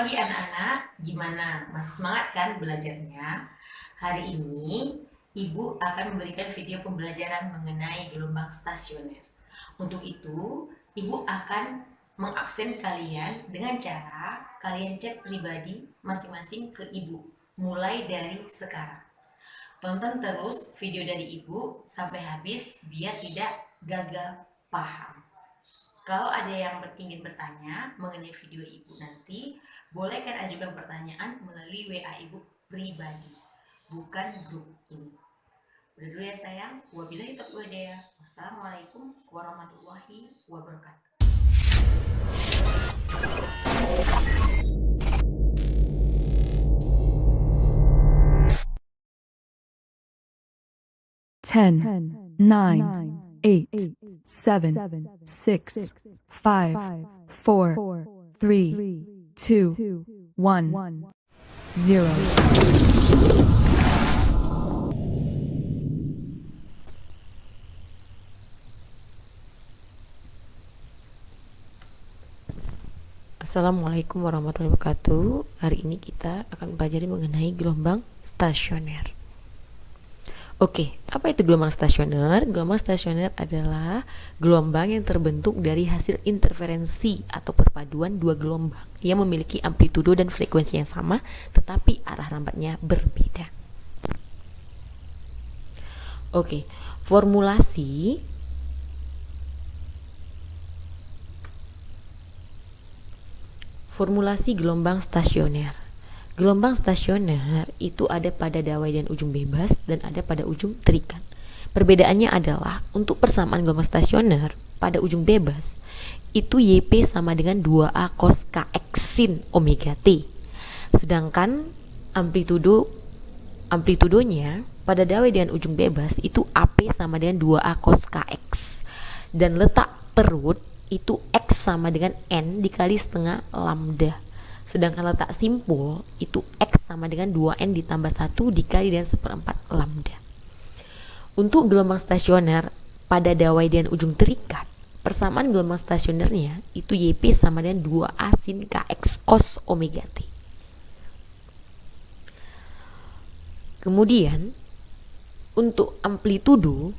pagi anak-anak, gimana? Masih semangat kan belajarnya? Hari ini Ibu akan memberikan video pembelajaran mengenai gelombang stasioner. Untuk itu, Ibu akan mengabsen kalian dengan cara kalian chat pribadi masing-masing ke Ibu, mulai dari sekarang. Tonton terus video dari Ibu sampai habis biar tidak gagal paham. Kalau ada yang ingin bertanya mengenai video Ibu nanti, boleh kan ajukan pertanyaan melalui WA Ibu pribadi, bukan grup ini. Udah dulu ya sayang. Wabillahi taufiq walhidayah. Wassalamualaikum warahmatullahi wabarakatuh. Ten, nine, 8, 7, 6, 5, 4, 3, 2, 1, 0. Assalamualaikum warahmatullahi wabarakatuh. Hari ini kita akan belajar mengenai gelombang stasioner. Oke, apa itu gelombang stasioner? Gelombang stasioner adalah gelombang yang terbentuk dari hasil interferensi atau perpaduan dua gelombang yang memiliki amplitudo dan frekuensi yang sama, tetapi arah lambatnya berbeda. Oke, formulasi gelombang stasioner. Gelombang stasioner itu ada pada dawai dan ujung bebas dan ada pada ujung terikat. Perbedaannya adalah untuk persamaan gelombang stasioner pada ujung bebas itu YP sama dengan 2A cos KX sin omega T. Sedangkan amplitudonya pada dawai dan ujung bebas itu AP sama dengan 2A cos KX. Dan letak perut itu X sama dengan N dikali setengah lambda. Sedangkan letak simpul itu X sama dengan 2N ditambah 1 dikali dengan 1/4 lambda. Untuk gelombang stasioner pada dawai dan ujung terikat, persamaan gelombang stasionernya itu YP sama dengan 2A sin KX cos omega T. Kemudian, untuk amplitudo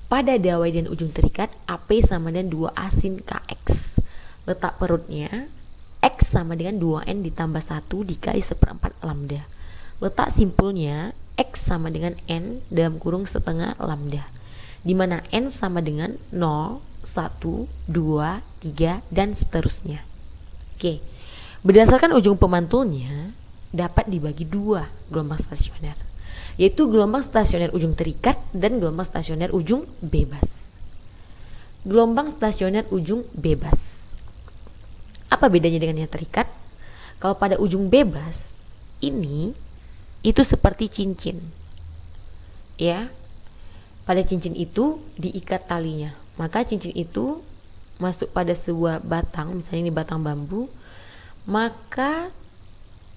pada dawai dan ujung terikat AP sama dengan 2A sin KX. Letak perutnya X sama dengan 2N ditambah 1 dikali 1/4 lambda. Letak simpulnya X sama dengan N dalam kurung setengah lambda, di mana N sama dengan 0, 1, 2, 3, dan seterusnya. Oke, berdasarkan ujung pemantulnya dapat dibagi dua gelombang stasioner, yaitu gelombang stasioner ujung terikat dan gelombang stasioner ujung bebas. Gelombang stasioner ujung bebas, apa bedanya dengan yang terikat? Kalau pada ujung bebas ini itu seperti cincin, ya. Pada cincin itu diikat talinya, maka cincin itu masuk pada sebuah batang, misalnya ini batang bambu, maka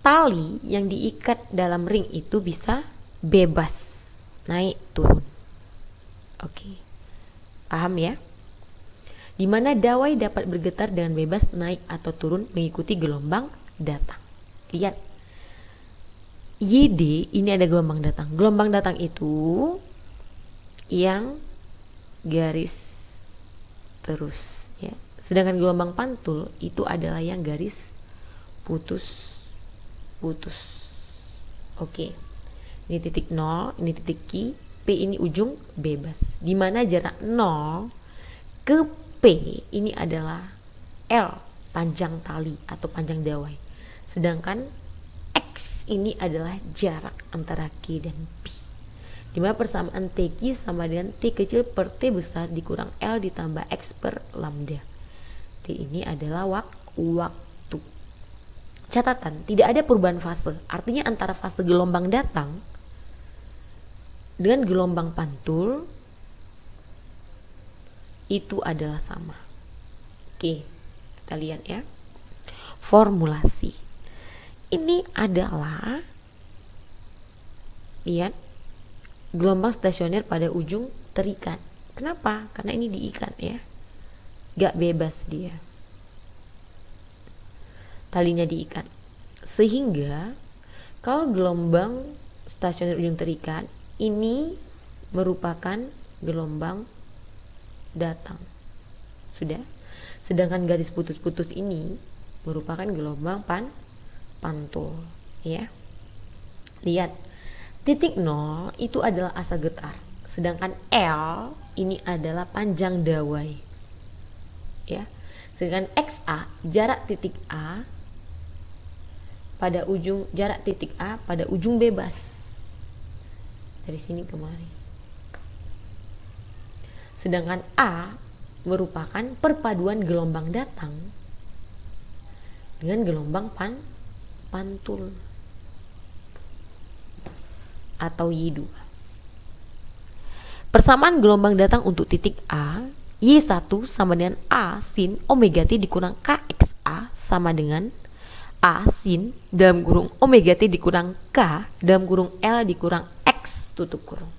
tali yang diikat dalam ring itu bisa bebas naik turun. Oke, paham ya? Di mana dawai dapat bergetar dengan bebas naik atau turun mengikuti gelombang datang. Lihat, YD ini ada gelombang datang. Gelombang datang itu yang garis terus, ya. Sedangkan gelombang pantul itu adalah yang garis putus. Oke, ini titik 0, ini titik Q, P ini ujung bebas. Di mana jarak 0 ke P ini adalah L, panjang tali atau panjang dawai. Sedangkan X ini adalah jarak antara Q dan P. Di mana persamaan TQ sama dengan T kecil per T besar dikurang L ditambah X per lambda. T ini adalah waktu. Catatan, tidak ada perubahan fase. Artinya antara fase gelombang datang dengan gelombang pantul itu adalah sama. Oke, kita lihat ya. Formulasi. Ini adalah, lihat, gelombang stasioner pada ujung terikat. Kenapa? Karena ini diikat ya. Gak bebas dia. talinya diikat. Sehingga kalau gelombang stasioner ujung terikat ini merupakan gelombang datang. Sudah. Sedangkan garis putus-putus ini merupakan gelombang pantul, ya. Lihat, titik 0 itu adalah asa getar, sedangkan L ini adalah panjang dawai, ya. Sedangkan XA jarak titik A pada ujung bebas dari sini kemari. Sedangkan A merupakan perpaduan gelombang datang dengan gelombang pantul atau Y2. Persamaan gelombang datang untuk titik A, Y1 sama dengan A sin omega T dikurang KXA sama dengan A sin dalam kurung omega T dikurang K dalam kurung L dikurang X tutup kurung.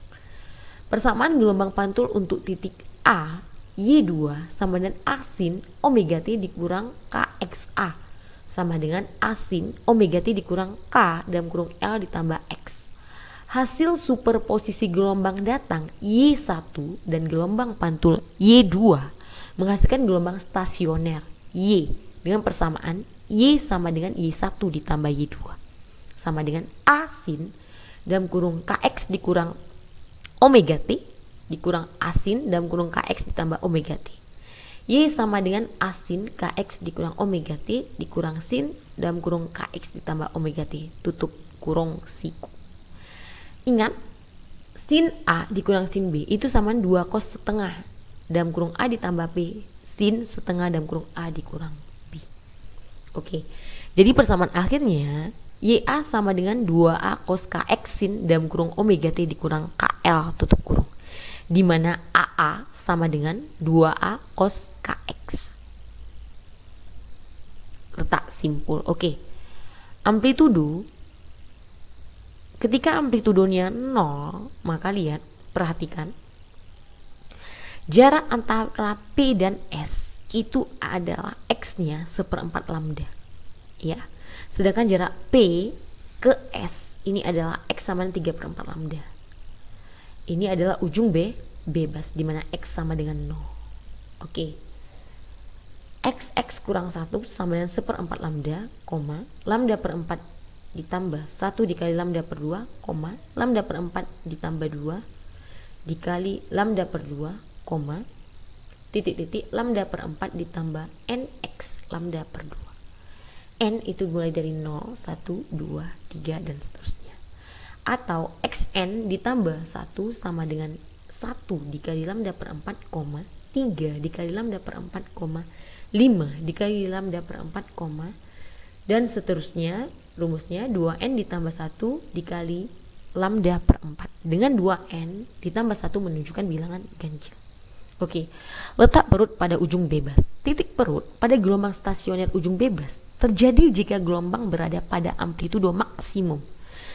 Persamaan gelombang pantul untuk titik A, Y2 sama dengan A sin omega T dikurang KXA sama dengan A sin omega T dikurang K dalam kurung L ditambah X. Hasil superposisi gelombang datang Y1 dan gelombang pantul Y2 menghasilkan gelombang stasioner Y dengan persamaan Y sama dengan Y1 ditambah Y2 sama dengan A sin dalam kurung KX dikurang omega T dikurang A sin dalam kurung KX ditambah omega T. Y sama dengan A sin KX dikurang omega T dikurang sin dalam kurung KX ditambah omega T tutup kurung siku. Ingat, sin A dikurang sin B itu sama 2 cos setengah dalam kurung A ditambah B sin setengah dalam kurung A dikurang B. Oke, jadi persamaan akhirnya YA sama dengan 2A cos KX sin dalam kurung omega T dikurang KL tutup kurung, di mana AA sama dengan 2A cos KX. Letak simpul. Oke. Amplitudo, ketika amplitudonya 0, maka lihat, perhatikan. Jarak antara P dan S itu adalah X-nya 1/4 lambda. Ya. Sedangkan jarak P ke S ini adalah X sama dengan 3/4 lambda. Ini adalah ujung bebas di mana X sama dengan 0. Oke. X kurang 1 sama dengan 1/4 lambda, lambda per 4 ditambah 1 dikali lambda per 2, lambda per 4 ditambah 2 dikali lambda per 2, titik-titik lambda per 4 ditambah NX lambda per 2. N itu mulai dari 0, 1, 2, 3 dan seterusnya. Atau XN ditambah 1 sama dengan 1 dikali lambda per 4, 3 dikali lambda per 4, 5 dikali lambda per 4, dan seterusnya. Rumusnya 2N ditambah 1 dikali lambda per 4. Dengan 2N ditambah 1 menunjukkan bilangan ganjil. Oke, letak perut pada ujung bebas. Titik perut pada gelombang stasioner ujung bebas terjadi jika gelombang berada pada amplitudo maksimum.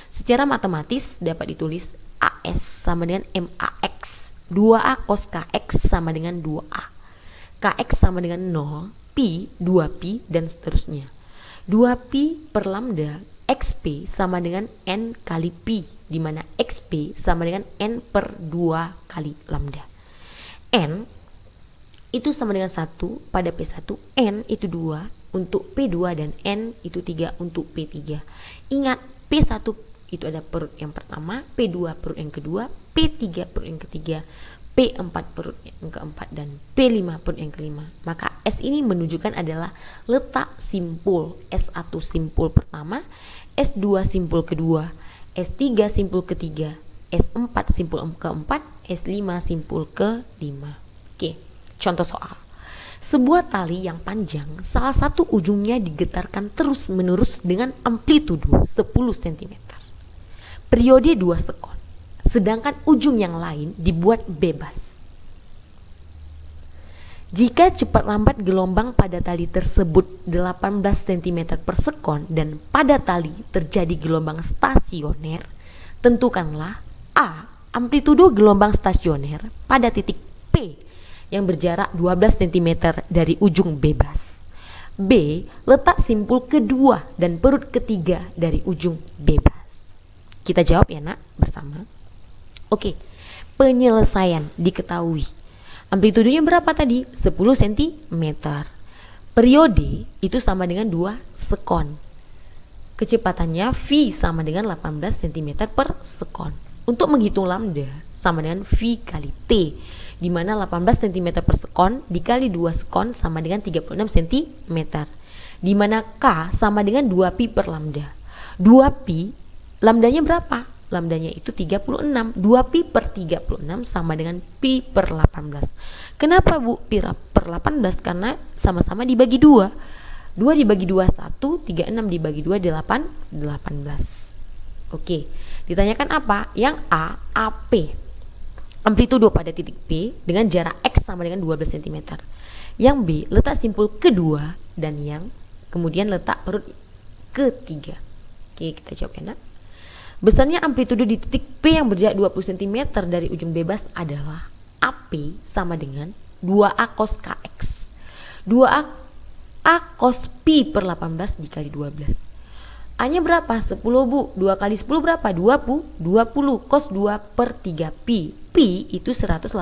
Secara matematis dapat ditulis AS sama dengan MAX, 2A cos KX sama dengan 2A, KX sama dengan 0, Pi 2Pi dan seterusnya. 2Pi per lambda XP sama dengan N kali Pi, di mana XP sama dengan N per 2 kali lambda. N itu sama dengan 1 pada P1, N itu 2 untuk P2 dan N itu 3 untuk P3. Ingat, P1 itu ada perut yang pertama, P2 perut yang kedua, P3 perut yang ketiga, P4 perut yang keempat, dan P5 perut yang kelima. Maka S ini menunjukkan adalah letak simpul. S1 simpul pertama, S2 simpul kedua, S3 simpul ketiga, S4 simpul keempat, S5 simpul kelima. Oke, contoh soal. Sebuah tali yang panjang, salah satu ujungnya digetarkan terus-menerus dengan amplitudo 10 cm. Periode 2 sekon. Sedangkan ujung yang lain dibuat bebas. Jika cepat lambat gelombang pada tali tersebut 18 cm per sekon dan pada tali terjadi gelombang stasioner, tentukanlah A. Amplitudo gelombang stasioner pada titik P yang berjarak 12 cm dari ujung bebas. B. Letak simpul kedua dan perut ketiga dari ujung bebas. Kita jawab ya nak bersama. Oke, penyelesaian diketahui. Amplitudonya berapa tadi? 10 cm. Periode itu sama dengan 2 sekon. Kecepatannya V sama dengan 18 cm per sekon. Untuk menghitung lambda sama dengan V kali T, di mana 18 cm per sekon dikali 2 sekon sama dengan 36 cm, di mana K sama dengan 2pi per lambda. 2pi, lambdanya berapa? Lambdanya itu 36. 2pi per 36 sama dengan pi per 18. Kenapa Bu pi per 18? Karena sama-sama dibagi 2. 2 dibagi 2 1, 36 dibagi 2 8, 18. Oke, ditanyakan apa? Yang A, AP. Amplitudo pada titik P dengan jarak X sama dengan 12 cm. Yang B, letak simpul kedua, dan yang kemudian letak perut ketiga. Oke, kita jawab ya nak. Besarnya amplitudo di titik P yang berjarak 20 cm dari ujung bebas adalah AP sama dengan 2A cos KX. 2A cos pi per 18 dikali 12. A-nya berapa? 10 Bu. 2 kali 10 berapa? 20. 20 cos 2 per 3 pi. Pi itu 180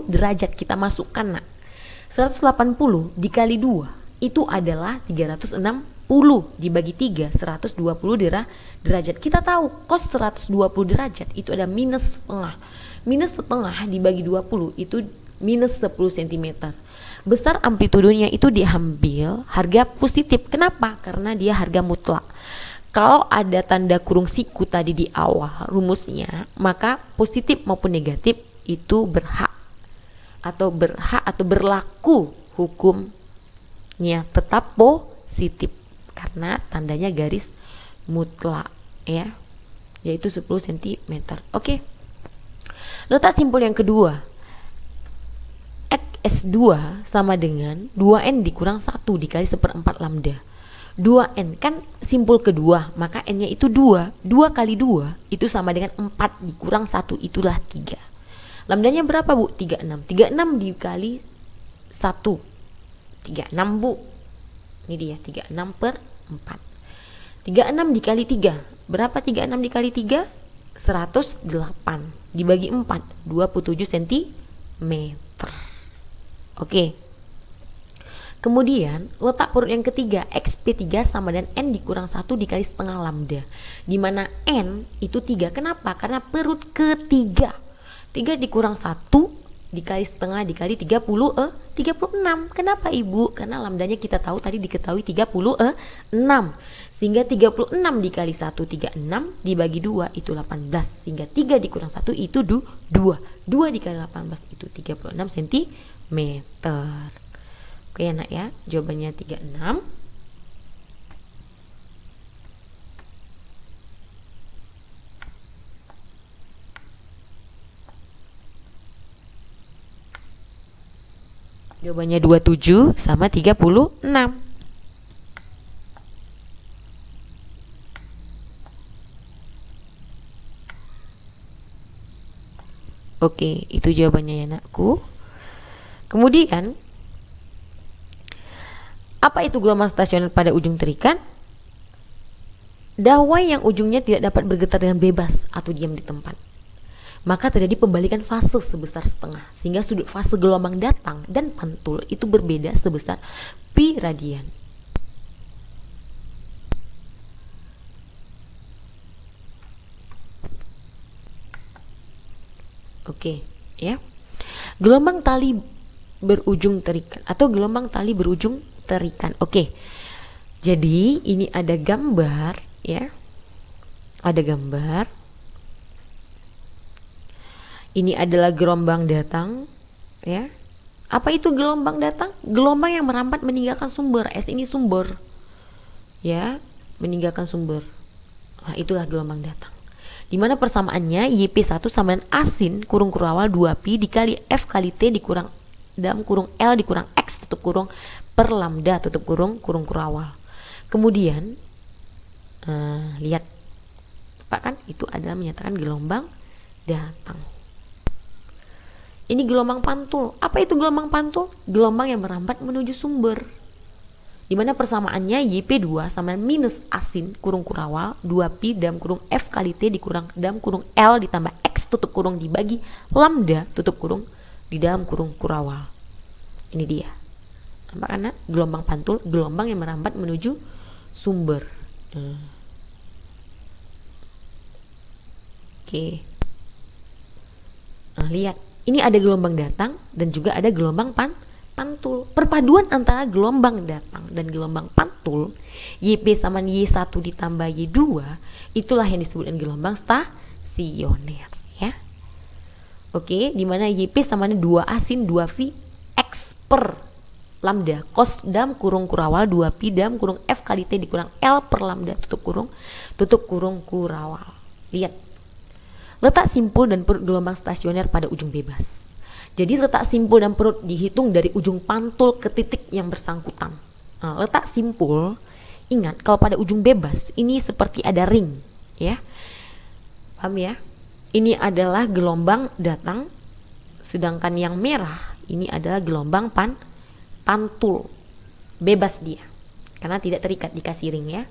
derajat, kita masukkan nak. 180 dikali 2 itu adalah 360 dibagi 3, 120 derajat. Kita tahu cos 120 derajat itu ada minus setengah. Minus setengah dibagi 20 itu minus 10 cm. Besar amplitudonya itu diambil harga positif. Kenapa? Karena dia harga mutlak. Kalau ada tanda kurung siku tadi di awal rumusnya, maka positif maupun negatif itu berhak atau berlaku hukumnya tetap positif karena tandanya garis mutlak ya, yaitu 10 cm. Oke. Letak simpul yang kedua. S2 sama dengan 2N dikurang 1 dikali 1/4 lambda. 2N kan simpul kedua, maka N-nya itu 2. 2 kali 2 itu sama dengan 4 dikurang 1, itulah 3. Lambdanya berapa Bu? 36. 36 dikali 1. 36 Bu. Ini dia 36 per 4. 36 dikali 3. Berapa 36 dikali 3? 108 dibagi 4, 27 cm. Oke. Kemudian letak perut yang ketiga, XP3 sama dengan N dikurang 1 dikali setengah lambda, di mana N itu 3. Kenapa? Karena perut ketiga. 3 dikurang 1 dikali setengah dikali 36. Kenapa Ibu? Karena lambdanya kita tahu tadi diketahui 36. Sehingga 36 dikali 1 36 dibagi 2 itu 18. Sehingga 3 dikurang 1 itu 2. 2 dikali 18 itu 36 cm. Oke ya nak ya, jawabannya 36. Jawabannya 27 sama 36. Oke, itu jawabannya ya nakku. Kemudian apa itu gelombang stasioner pada ujung terikat? Dawai yang ujungnya tidak dapat bergetar dengan bebas atau diam di tempat. Maka terjadi pembalikan fase sebesar setengah, sehingga sudut fase gelombang datang dan pantul itu berbeda sebesar pi radian. Oke, ya. Gelombang tali berujung terikat atau gelombang tali berujung terikat. Oke. Jadi ini ada gambar ya. Ada gambar. Ini adalah gelombang datang ya. Apa itu gelombang datang? Gelombang yang merambat meninggalkan sumber. S ini sumber. Ya, meninggalkan sumber. Nah, itulah gelombang datang. Di mana persamaannya YP1 sama dengan asin kurung kurawal 2pi dikali F kali T dikurang dalam kurung L dikurang X tutup kurung per lambda tutup kurung kurawal. Kemudian lihat Pak kan itu adalah menyatakan gelombang datang. Ini gelombang pantul. Apa itu gelombang pantul? Gelombang yang merambat menuju sumber. Di mana persamaannya YP2 sama minus asin kurung kurawal 2pi dalam kurung F kali T dikurang dalam kurung L ditambah X tutup kurung dibagi lambda tutup kurung di dalam kurung kurawal. Ini dia. Nampak kan? Gelombang pantul, gelombang yang merambat menuju sumber. Oke. Nah, lihat. Ini ada gelombang datang dan juga ada gelombang pantul. Perpaduan antara gelombang datang dan gelombang pantul, YP sama Y1 ditambah Y2, itulah yang disebut dengan gelombang stasioner, ya. Oke, di mana YP sama 2A sin 2V X per lambda cos dalam kurung kurawal 2pi dalam kurung F kali T dikurang L per lambda tutup kurung kurawal. Lihat. Letak simpul dan perut gelombang stasioner pada ujung bebas. Jadi letak simpul dan perut dihitung dari ujung pantul ke titik yang bersangkutan. Nah, letak simpul, ingat kalau pada ujung bebas ini seperti ada ring, ya. Paham ya? Ini adalah gelombang datang, sedangkan yang merah ini adalah gelombang pantul. Bebas dia, karena tidak terikat dikasih ring, ya.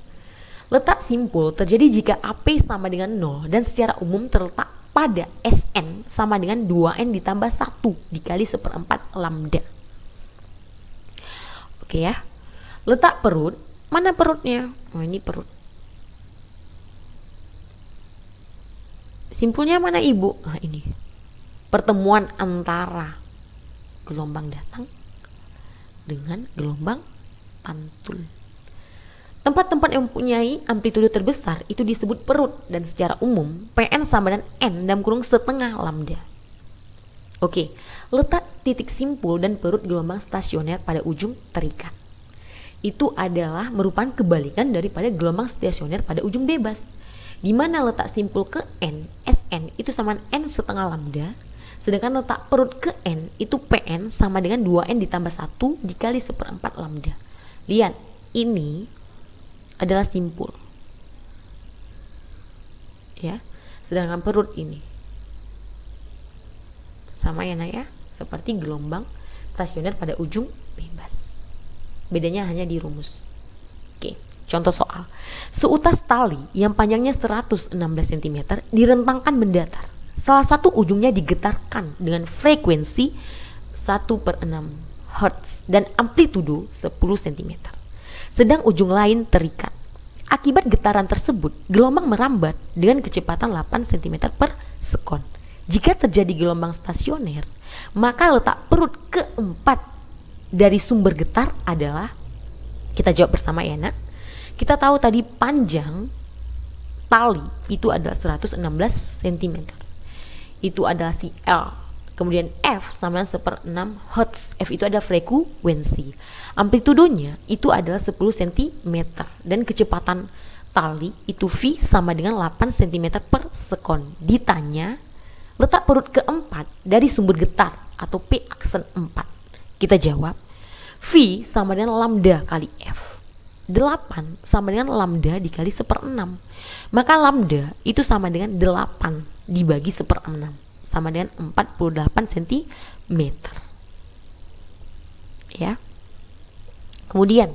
Letak simpul terjadi jika AP sama dengan 0 dan secara umum terletak pada Sn sama dengan 2n ditambah 1 dikali 1/4 lambda. Oke ya. Letak perut, mana perutnya? Oh, ini perut. Simpulnya mana ibu? Nah, ini. Pertemuan antara gelombang datang dengan gelombang pantul. Tempat-tempat yang mempunyai amplitudo terbesar itu disebut perut dan secara umum Pn sama dengan N dalam kurung setengah lambda. Oke, letak titik simpul dan perut gelombang stasioner pada ujung terikat. Itu adalah merupakan kebalikan daripada gelombang stasioner pada ujung bebas. Di mana letak simpul ke N, Sn itu sama dengan N setengah lambda, sedangkan letak perut ke N itu Pn sama dengan 2N ditambah 1 dikali 1/4 lambda. Lihat, ini adalah simpul, ya, sedangkan perut ini sama ya nak ya, seperti gelombang stasioner pada ujung bebas, bedanya hanya di rumus. Oke, contoh soal. Seutas tali yang panjangnya 116 cm direntangkan mendatar, salah satu ujungnya digetarkan dengan frekuensi 1/6 Hz dan amplitudo 10 cm. Sedang ujung lain terikat. Akibat getaran tersebut, gelombang merambat dengan kecepatan 8 cm per sekon. Jika terjadi gelombang stasioner, maka letak perut keempat dari sumber getar adalah, kita jawab bersama ya nak. Kita tahu tadi panjang tali itu adalah 116 cm. Itu adalah si L. Kemudian F sama 1/6 Hz. F itu ada frekuensi. Amplitudonya itu adalah 10 cm. Dan kecepatan tali itu V sama dengan 8 cm per sekon. Ditanya, letak perut keempat dari sumber getar atau P aksen 4. Kita jawab, V sama dengan lambda kali F. 8 sama dengan lambda dikali 1/6. Maka lambda itu sama dengan 8 dibagi 1/6. Sama dengan 48 cm. Ya. Kemudian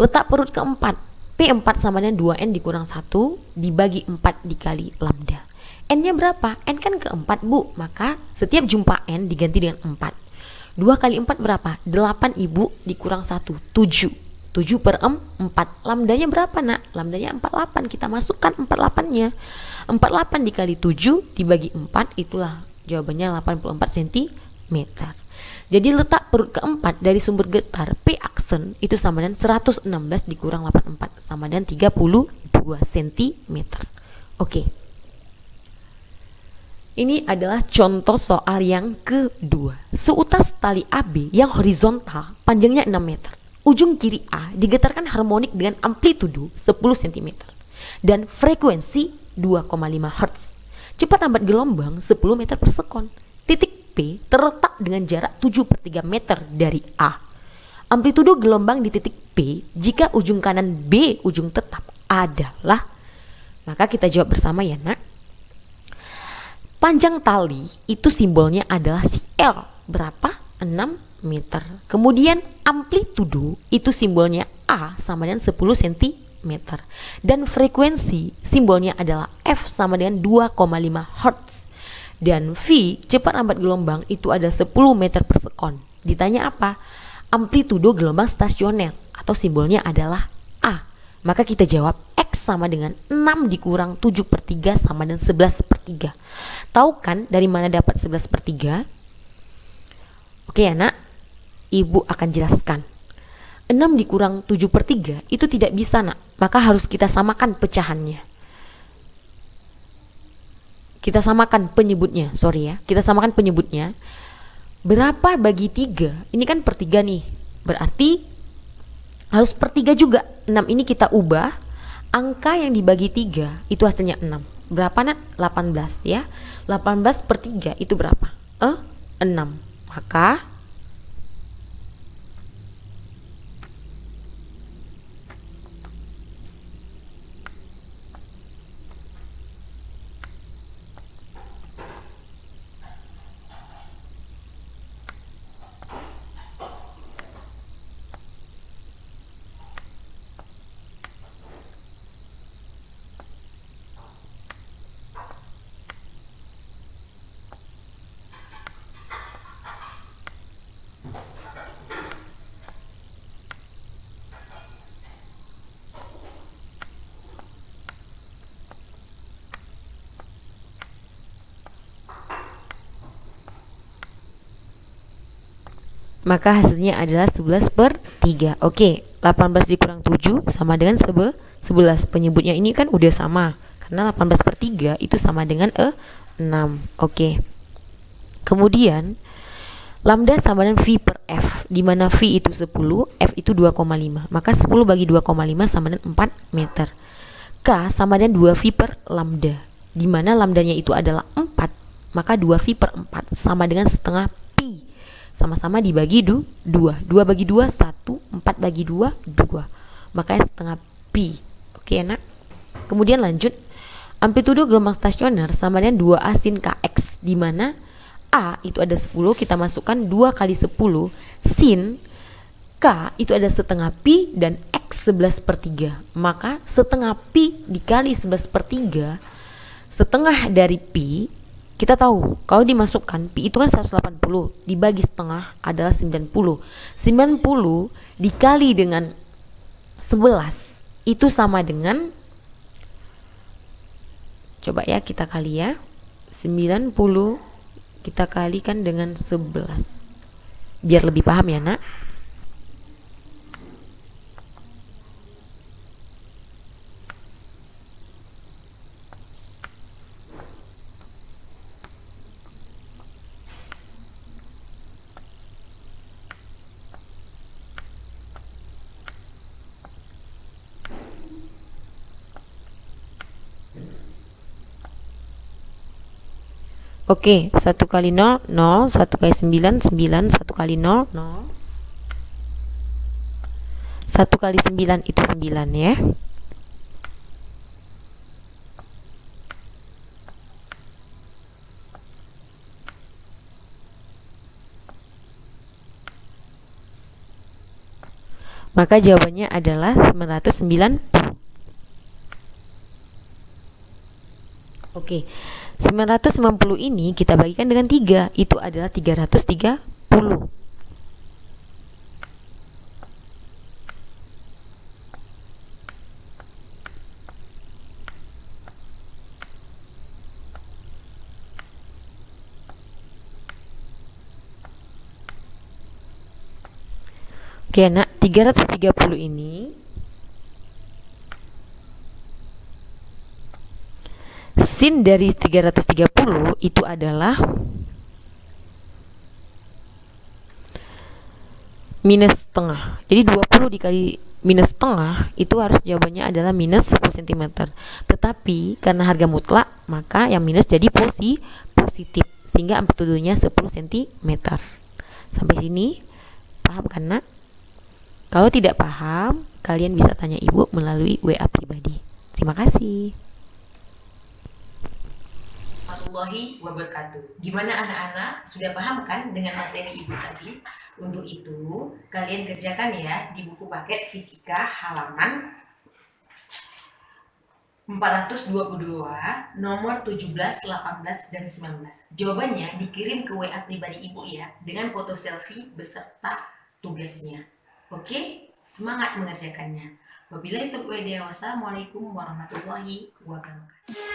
letak perut keempat, P4 sama dengan 2N dikurang 1 dibagi 4 dikali lambda. N-nya berapa? N kan keempat bu, maka setiap jumpa N diganti dengan 4. 2 kali 4 berapa? 8 ibu dikurang 1, 7. 7/4. Lambdanya berapa nak? Lambdanya 48. Kita masukkan 48-nya. 48 dikali 7 dibagi 4, itulah jawabannya 84 cm. Jadi letak perut keempat dari sumber getar P aksen itu sama dengan 116 dikurang 84 sama dengan 32 cm. Oke. Ini adalah contoh soal yang kedua. Seutas tali AB yang horizontal panjangnya 6 meter. Ujung kiri A digetarkan harmonik dengan amplitudo 10 cm dan frekuensi 2,5 Hz. Cepat lambat gelombang 10 meter per sekon. Titik P terletak dengan jarak 7/3 meter dari A. Amplitudo gelombang di titik P jika ujung kanan B ujung tetap adalah, maka kita jawab bersama ya nak. Panjang tali itu simbolnya adalah si L. Berapa? 6 meter. Kemudian amplitudo itu simbolnya A sama dengan 10 cm. Dan frekuensi simbolnya adalah F sama dengan 2,5 Hz. Dan V, cepat lambat gelombang, itu ada 10 meter per sekon. Ditanya apa? Amplitudo gelombang stasioner atau simbolnya adalah A. Maka kita jawab X sama dengan 6 dikurang 7/3 sama dengan 11/3. Tahu kan dari mana dapat 11/3? Oke ya nak, ibu akan jelaskan. 6 dikurang 7/3 itu tidak bisa nak, maka harus kita samakan pecahannya. Kita samakan penyebutnya, kita samakan penyebutnya. Berapa bagi 3? Ini kan per 3 nih, berarti harus per 3 juga. 6 ini kita ubah, angka yang dibagi 3 itu hasilnya 6. Berapa nak? 18 ya. 18 per 3 itu berapa? 6. Maka maka hasilnya adalah 11/3. Oke, 18 dikurang 7 sama dengan 11. Penyebutnya ini kan udah sama, karena 18/3 itu sama dengan 6. Oke. Kemudian lambda sama dengan V per F, di mana V itu 10, F itu 2,5. Maka 10 bagi 2,5 sama dengan 4 meter. K sama dengan 2V per lambda, di mana lambdanya itu adalah 4. Maka 2V per 4 sama dengan setengah pi. Sama-sama dibagi 2. 2 bagi 2 1, 4 bagi 2 2. Makanya setengah pi. Oke nak. Kemudian lanjut. Amplitudo gelombang stasioner sama dengan 2A sin Kx, di mana A itu ada 10, kita masukkan 2 kali 10 sin K itu ada setengah pi dan X 11/3. Maka setengah pi dikali 11/3, setengah dari pi, kita tahu kalau dimasukkan pi itu kan 180, dibagi setengah adalah 90. 90 dikali dengan 11 itu sama dengan, coba ya kita kali ya, 90 kita kalikan dengan 11 biar lebih paham ya nak. Oke, 1 kali 0, 0, 1 kali 9, 9, 1 kali 0, 0. 1 kali 9 itu 9 ya. Maka jawabannya adalah 990. Oke. 990 ini kita bagikan dengan 3, itu adalah 330. Oke nak, 330 ini sin dari 330 itu adalah minus setengah. Jadi 20 dikali minus setengah itu harus jawabannya adalah minus 10 cm. Tetapi karena harga mutlak, maka yang minus jadi positif, sehingga amplitudonya 10 cm. Sampai sini paham kan nak? Kalau tidak paham, kalian bisa tanya ibu melalui WA pribadi. Terima kasih. warahmatullahi wabarakatuh. Gimana anak-anak? Sudah paham kan dengan materi ibu tadi? Untuk itu, kalian kerjakan ya di buku paket fisika halaman 422, nomor 17, 18, dan 19. Jawabannya dikirim ke WA pribadi ibu ya, dengan foto selfie beserta tugasnya. Oke? Semangat mengerjakannya. Wabillahi taufiq wal hidayah. Wassalamualaikum warahmatullahi wabarakatuh.